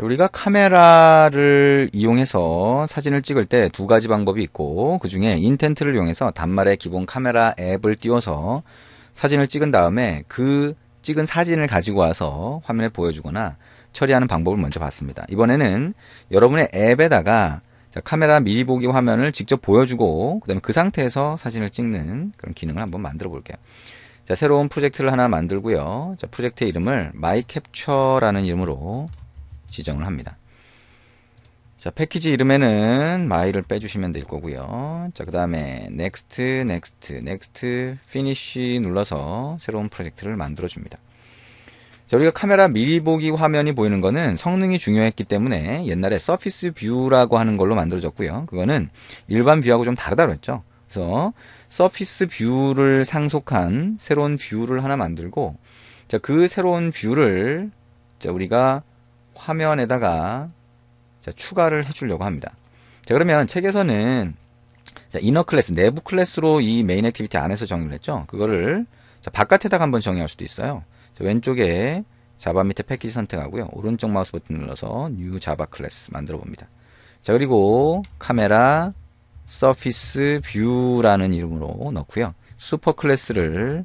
우리가 카메라를 이용해서 사진을 찍을 때 두 가지 방법이 있고, 그 중에 인텐트를 이용해서 단말에 기본 카메라 앱을 띄워서 사진을 찍은 다음에 그 찍은 사진을 가지고 와서 화면에 보여주거나 처리하는 방법을 먼저 봤습니다. 이번에는 여러분의 앱에다가 카메라 미리 보기 화면을 직접 보여주고 그 다음에 그 상태에서 사진을 찍는 그런 기능을 한번 만들어 볼게요. 자, 새로운 프로젝트를 하나 만들고요. 자, 프로젝트의 이름을 마이캡처라는 이름으로 지정을 합니다. 자, 패키지 이름에는 my를 빼주시면 될 거고요. 자, 그 다음에 next, next, next, finish 눌러서 새로운 프로젝트를 만들어 줍니다. 자, 우리가 카메라 미리 보기 화면이 보이는 거는 성능이 중요했기 때문에 옛날에 서피스 뷰라고 하는 걸로 만들어졌고요. 그거는 일반 뷰하고 좀 다르다고 했죠. 그래서 서피스 뷰를 상속한 새로운 뷰를 하나 만들고, 자, 그 새로운 뷰를 자, 우리가 화면에다가 자, 추가를 해주려고 합니다. 자, 그러면 책에서는 자, 이너 클래스, 내부 클래스로 이 메인 액티비티 안에서 정의를 했죠. 그거를 자, 바깥에다가 한번 정의할 수도 있어요. 자, 왼쪽에 자바 밑에 패키지 선택하고요. 오른쪽 마우스 버튼 눌러서 뉴 자바 클래스 만들어 봅니다. 자, 그리고 카메라 서피스 뷰라는 이름으로 넣고요. 슈퍼 클래스를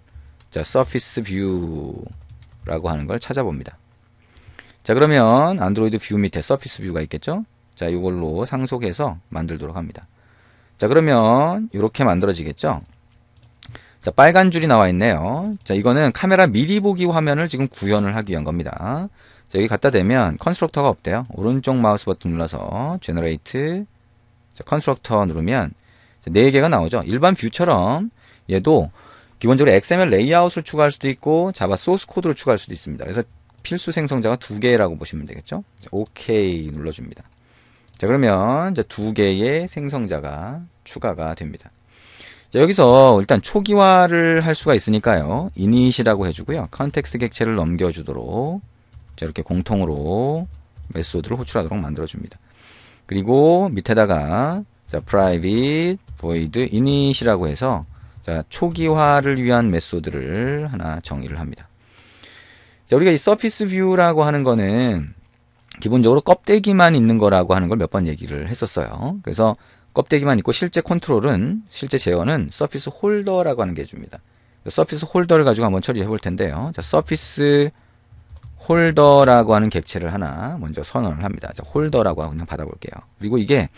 자, 서피스 뷰라고 하는 걸 찾아봅니다. 자, 그러면 안드로이드 뷰 밑에 서피스 뷰가 있겠죠? 자, 이걸로 상속해서 만들도록 합니다. 자, 그러면 이렇게 만들어지겠죠? 자, 빨간 줄이 나와 있네요. 자, 이거는 카메라 미리 보기 화면을 지금 구현을 하기 위한 겁니다. 자, 여기 갖다 대면 컨스트럭터가 없대요. 오른쪽 마우스 버튼 눌러서 제너레이트, 자, 컨스트럭터 누르면 자, 4개가 나오죠. 일반 뷰처럼 얘도 기본적으로 XML 레이아웃을 추가할 수도 있고 자바 소스 코드를 추가할 수도 있습니다. 그래서 필수 생성자가 2개라고 보시면 되겠죠. 자, OK 눌러줍니다. 자, 그러면 이제 2개의 생성자가 추가가 됩니다. 자, 여기서 일단 초기화를 할 수가 있으니까요. init이라고 해주고요. 컨텍스트 객체를 넘겨주도록 자, 이렇게 공통으로 메소드를 호출하도록 만들어줍니다. 그리고 밑에다가 자, private void init이라고 해서 자, 초기화를 위한 메소드를 하나 정의를 합니다. 자, 우리가 이 서피스 뷰라고 하는 거는 기본적으로 껍데기만 있는 거라고 하는 걸 몇 번 얘기를 했었어요. 그래서 껍데기만 있고 실제 컨트롤은, 실제 제어는 서피스 홀더라고 하는 게 해줍니다. 서피스 홀더를 가지고 한번 처리해 볼 텐데요. 자, 서피스 홀더라고 하는 객체를 하나 먼저 선언을 합니다. 자, 홀더라고 그냥 받아볼게요. 그리고 이게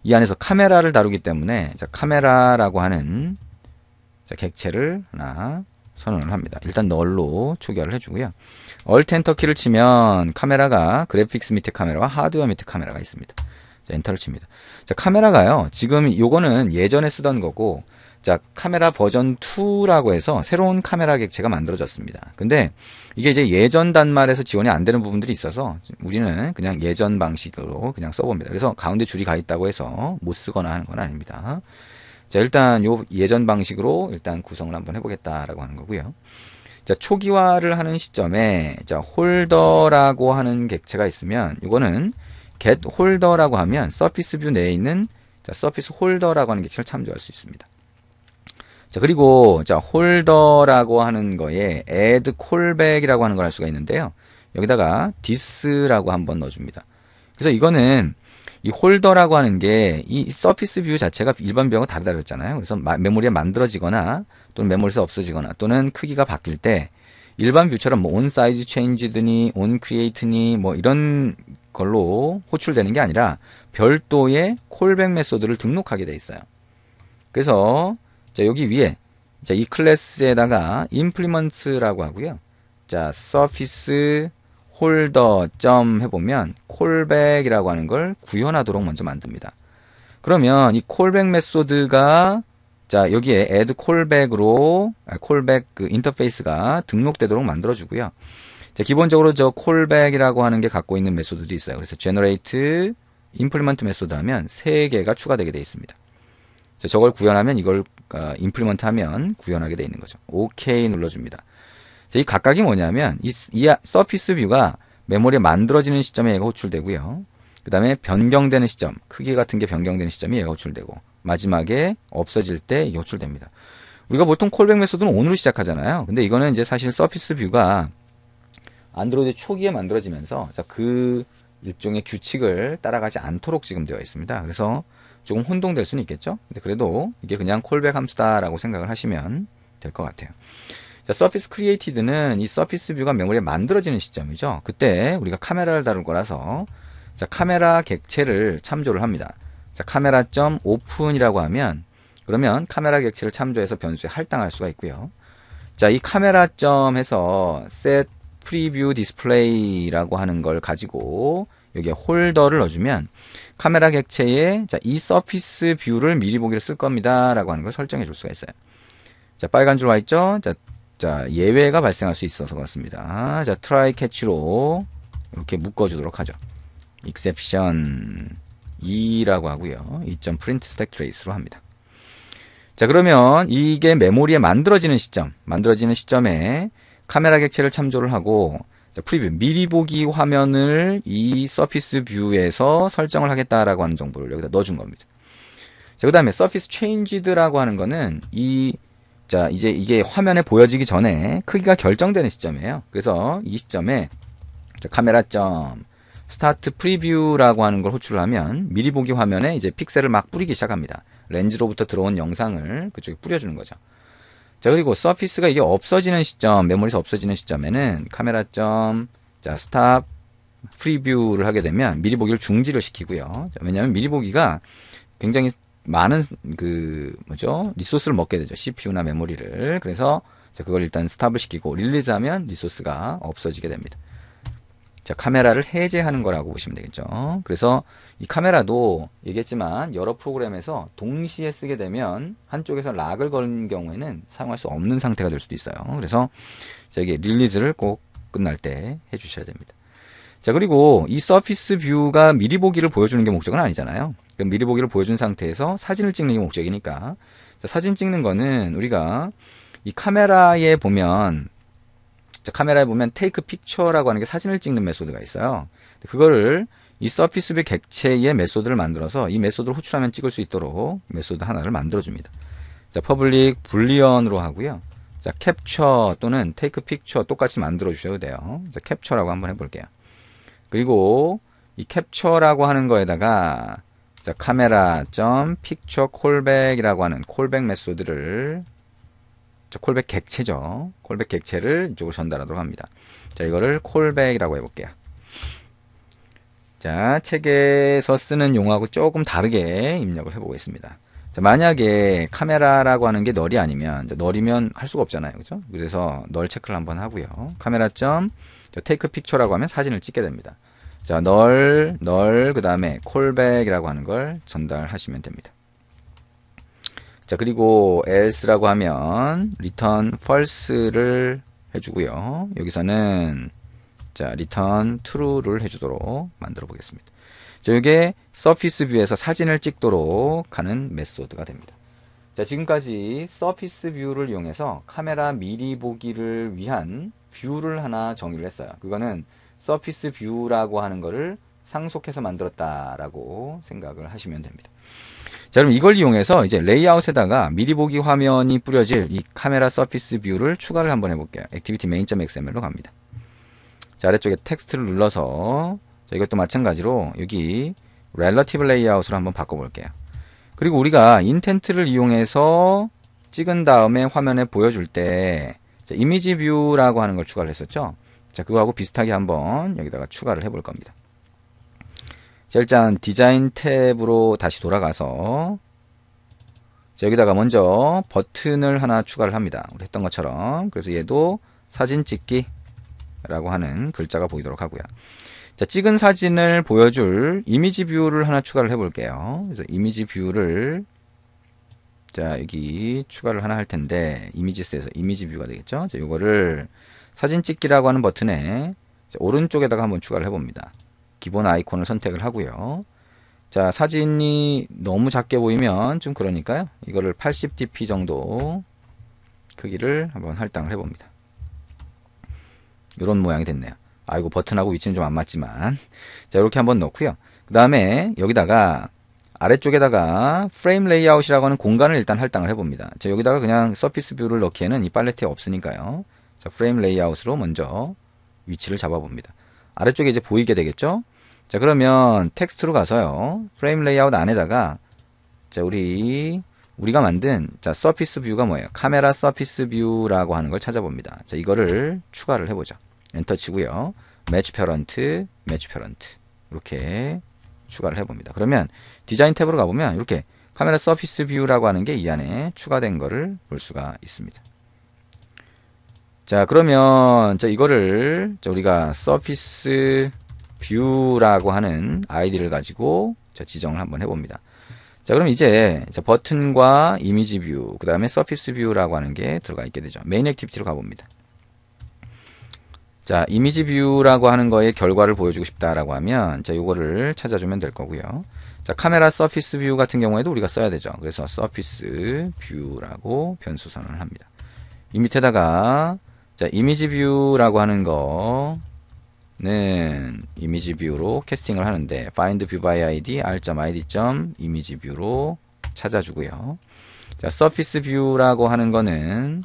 이 안에서 카메라를 다루기 때문에 자, 카메라라고 하는 자, 객체를 하나 선언을 합니다. 일단 널로 초기화를 해주고요. Alt 엔터 키를 치면 카메라가 그래픽스 밑에 카메라와 하드웨어 밑에 카메라가 있습니다. 자, 엔터를 칩니다. 자, 카메라가요. 지금 요거는 예전에 쓰던 거고, 자, 카메라 버전 2라고 해서 새로운 카메라 객체가 만들어졌습니다. 근데 이게 이제 예전 단말에서 지원이 안 되는 부분들이 있어서 우리는 그냥 예전 방식으로 그냥 써봅니다. 그래서 가운데 줄이 가 있다고 해서 못 쓰거나 하는 건 아닙니다. 자, 일단 요 예전 방식으로 일단 구성을 한번 해보겠다라고 하는 거고요. 자, 초기화를 하는 시점에 자, 홀더라고 하는 객체가 있으면 이거는 get 홀더라고 하면 서피스 뷰 내에 있는 자, 서피스 홀더라고 하는 객체를 참조할 수 있습니다. 자, 그리고 자, 홀더라고 하는 거에 add callback이라고 하는 걸 할 수가 있는데요. 여기다가 this라고 한번 넣어줍니다. 그래서 이거는 이 홀더라고 하는 게 이 서피스 뷰 자체가 일반 뷰하고 다르다고 했잖아요. 그래서 메모리에 만들어지거나 또는 메모리에서 없어지거나 또는 크기가 바뀔 때 일반 뷰처럼 뭐 on size changed니 on create니 뭐 이런 걸로 호출되는 게 아니라 별도의 콜백 메소드를 등록하게 돼 있어요. 그래서 자, 여기 위에 자, 이 클래스에다가 implements라고 하고요. 자, surface 홀더 점 해보면 콜백이라고 하는 걸 구현하도록 먼저 만듭니다. 그러면 이 콜백 메소드가 자, 여기에 add callback으로 콜백 그 인터페이스가 등록되도록 만들어주고요. 자, 기본적으로 저 callback이라고 하는 게 갖고 있는 메소드도 있어요. 그래서 generate implement 메소드 하면 3개가 추가되게 되어 있습니다. 자, 저걸 구현하면 이걸 implement 하면 구현하게 되어 있는 거죠. OK 눌러줍니다. 자, 이 각각이 뭐냐면 이 서피스 뷰가 메모리에 만들어지는 시점에 얘가 호출되고요. 그 다음에 변경되는 시점, 크기 같은 게 변경되는 시점이 얘가 호출되고 마지막에 없어질 때 이게 호출됩니다. 우리가 보통 콜백 메소드는 on으로 시작하잖아요. 근데 이거는 이제 사실 서피스 뷰가 안드로이드 초기에 만들어지면서 자, 그 일종의 규칙을 따라가지 않도록 지금 되어 있습니다. 그래서 조금 혼동될 수는 있겠죠. 근데 그래도 이게 그냥 콜백 함수다라고 생각을 하시면 될 것 같아요. 자, 서피스 크리에이티드는 이 서피스 뷰가 메모리에 만들어지는 시점이죠. 그때 우리가 카메라를 다룰 거라서 자, 카메라 객체를 참조를 합니다. 자, 카메라.open이라고 하면 그러면 카메라 객체를 참조해서 변수에 할당할 수가 있고요. 자, 이 카메라.해서 set preview display라고 하는 걸 가지고 여기에 홀더를 넣어주면 카메라 객체에 자, 이 서피스 뷰를 미리 보기를 쓸 겁니다 라고 하는 걸 설정해 줄 수가 있어요. 자, 빨간 줄 와 있죠? 자, 예외가 발생할 수 있어서 그렇습니다. 자, try catch로 이렇게 묶어주도록 하죠. exception 2라고 하고요. 2.print stack trace로 합니다. 자, 그러면 이게 메모리에 만들어지는 시점에 카메라 객체를 참조를 하고 자, 프리뷰, 미리 보기 화면을 이 서피스 뷰에서 설정을 하겠다라고 하는 정보를 여기다 넣어준 겁니다. 자, 그 다음에 서피스 체인지드라고 하는 거는 자, 이제 이게 화면에 보여지기 전에 크기가 결정되는 시점이에요. 그래서 이 시점에 자, 카메라.점 스타트 프리뷰라고 하는 걸 호출을 하면 미리 보기 화면에 이제 픽셀을 막 뿌리기 시작합니다. 렌즈로부터 들어온 영상을 그쪽에 뿌려주는 거죠. 자, 그리고 서피스가 이게 없어지는 시점, 메모리에서 없어지는 시점에는 카메라.점 자, 스탑 프리뷰를 하게 되면 미리 보기를 중지를 시키고요. 자, 왜냐하면 미리 보기가 굉장히 많은 리소스를 먹게 되죠. CPU나 메모리를. 그래서 자, 그걸 일단 스탑을 시키고 릴리즈하면 리소스가 없어지게 됩니다. 자, 카메라를 해제하는 거라고 보시면 되겠죠. 그래서 이 카메라도 얘기했지만 여러 프로그램에서 동시에 쓰게 되면 한쪽에서 락을 걸는 경우에는 사용할 수 없는 상태가 될 수도 있어요. 그래서 이게 릴리즈를 꼭 끝날 때 해주셔야 됩니다. 자, 그리고 이 서피스 뷰가 미리 보기를 보여주는 게 목적은 아니잖아요. 그럼 미리 보기를 보여준 상태에서 사진을 찍는 게 목적이니까 자, 사진 찍는 거는 우리가 이 카메라에 보면 테이크 픽처라고 하는 게 사진을 찍는 메소드가 있어요. 그거를 이 서피스 뷰 객체의 메소드를 만들어서 이 메소드를 호출하면 찍을 수 있도록 메소드 하나를 만들어줍니다. 자, 퍼블릭 불리언으로 하고요. 자, 캡처 또는 테이크 픽처 똑같이 만들어 주셔도 돼요. 자, 캡처라고 한번 해볼게요. 그리고 이 캡처라고 하는 거에다가 자, 카메라.picture callback이라고 하는 콜백 메소드를 콜백 객체죠. 콜백 객체를 이쪽으로 전달하도록 합니다. 자, 이거를 콜백이라고 해볼게요. 자, 책에서 쓰는 용어하고 조금 다르게 입력을 해보겠습니다. 자, 만약에 카메라라고 하는 게 널이 아니면, 널이면 할 수가 없잖아요. 그죠? 그래서 널 체크를 한번 하고요. 카메라.점 테이크 픽처라고 하면 사진을 찍게 됩니다. 자, 그 다음에 콜백이라고 하는 걸 전달하시면 됩니다. 자, 그리고 else라고 하면 return false를 해주고요. 여기서는 자, return true를 해주도록 만들어 보겠습니다. 자, 이게 서피스 뷰에서 사진을 찍도록 하는 메소드가 됩니다. 자, 지금까지 서피스 뷰를 이용해서 카메라 미리 보기를 위한 뷰를 하나 정의를 했어요. 그거는 서피스 뷰라고 하는 거를 상속해서 만들었다라고 생각을 하시면 됩니다. 자, 그럼 이걸 이용해서 이제 레이아웃에다가 미리 보기 화면이 뿌려질 이 카메라 서피스 뷰를 추가를 한번 해볼게요. 액티비티 main.xml로 갑니다. 자, 아래쪽에 텍스트를 눌러서 자, 이것도 마찬가지로 여기 relative layout으로 한번 바꿔볼게요. 그리고 우리가 인텐트를 이용해서 찍은 다음에 화면에 보여줄 때 자, 이미지 뷰라고 하는 걸 추가를 했었죠. 자, 그거하고 비슷하게 한번 여기다가 추가를 해볼 겁니다. 자, 일단 디자인 탭으로 다시 돌아가서 자, 여기다가 먼저 버튼을 하나 추가를 합니다. 우리 했던 것처럼. 그래서 얘도 사진 찍기 라고 하는 글자가 보이도록 하고요. 자, 찍은 사진을 보여줄 이미지 뷰를 하나 추가를 해볼게요. 그래서 이미지 뷰를 자, 여기 추가를 하나 할 텐데 이미지스에서 이미지 뷰가 되겠죠. 자, 이거를 사진 찍기라고 하는 버튼에 자, 오른쪽에다가 한번 추가를 해봅니다. 기본 아이콘을 선택을 하고요. 자, 사진이 너무 작게 보이면 좀 그러니까요. 이거를 80dp 정도 크기를 한번 할당을 해봅니다. 이런 모양이 됐네요. 아이고, 버튼하고 위치는 좀 안 맞지만. 자, 이렇게 한번 넣고요. 그 다음에 여기다가 아래쪽에다가 프레임 레이아웃이라고 하는 공간을 일단 할당을 해봅니다. 자, 여기다가 그냥 서피스 뷰를 넣기에는 이 팔레트에 없으니까요. 자, 프레임 레이아웃으로 먼저 위치를 잡아봅니다. 아래쪽에 이제 보이게 되겠죠? 자, 그러면 텍스트로 가서요. 프레임 레이아웃 안에다가 자, 우리가 만든 자, 서피스 뷰가 뭐예요? 카메라 서피스 뷰라고 하는 걸 찾아봅니다. 자, 이거를 추가를 해보죠. 엔터 치고요. 매치 페런트, 매치 페런트 이렇게 추가를 해봅니다. 그러면 디자인 탭으로 가보면 이렇게 카메라 서피스 뷰라고 하는 게 이 안에 추가된 거를 볼 수가 있습니다. 자, 그러면 자, 이거를 자, 우리가 서피스 뷰라고 하는 아이디를 가지고 자, 지정을 한번 해봅니다. 자, 그럼 이제 자, 버튼과 이미지 뷰, 그 다음에 서피스 뷰라고 하는 게 들어가 있게 되죠. 메인 액티비티로 가봅니다. 자, 이미지 뷰라고 하는 거의 결과를 보여주고 싶다라고 하면 자, 요거를 찾아주면 될 거고요. 자, 카메라 서피스 뷰 같은 경우에도 우리가 써야 되죠. 그래서 서피스 뷰라고 변수 선언을 합니다. 이 밑에다가 자, 이미지 뷰라고 하는 거는 이미지 뷰로 캐스팅을 하는데 find view by id r.id.이미지 뷰로 찾아주고요. 자, 서피스 뷰라고 하는 거는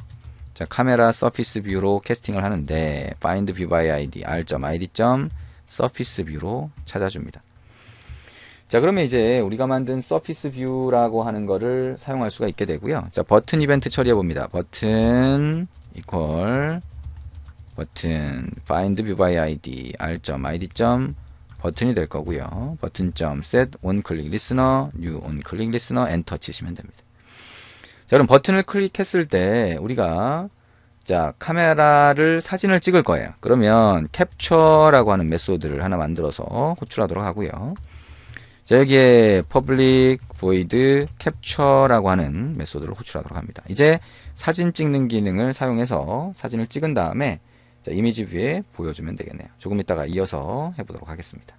자, 카메라 서피스 뷰로 캐스팅을 하는데 find view by id r.id.surface 뷰로 찾아줍니다. 자, 그러면 이제 우리가 만든 서피스 뷰라고 하는 거를 사용할 수가 있게 되고요. 자, 버튼 이벤트 처리해 봅니다. 버튼 equal 버튼 find view by id r.id. 버튼이 될 거고요. 버튼 set on click listener new on click listener 엔터 치시면 됩니다. 자, 그럼 버튼을 클릭했을 때 우리가 자, 카메라를 사진을 찍을 거예요. 그러면 캡처라고 하는 메소드를 하나 만들어서 호출하도록 하고요. 자, 여기에 public void capture라고 하는 메소드를 호출하도록 합니다. 이제 사진 찍는 기능을 사용해서 사진을 찍은 다음에 자, 이미지 뷰에 보여주면 되겠네요. 조금 이따가 이어서 해보도록 하겠습니다.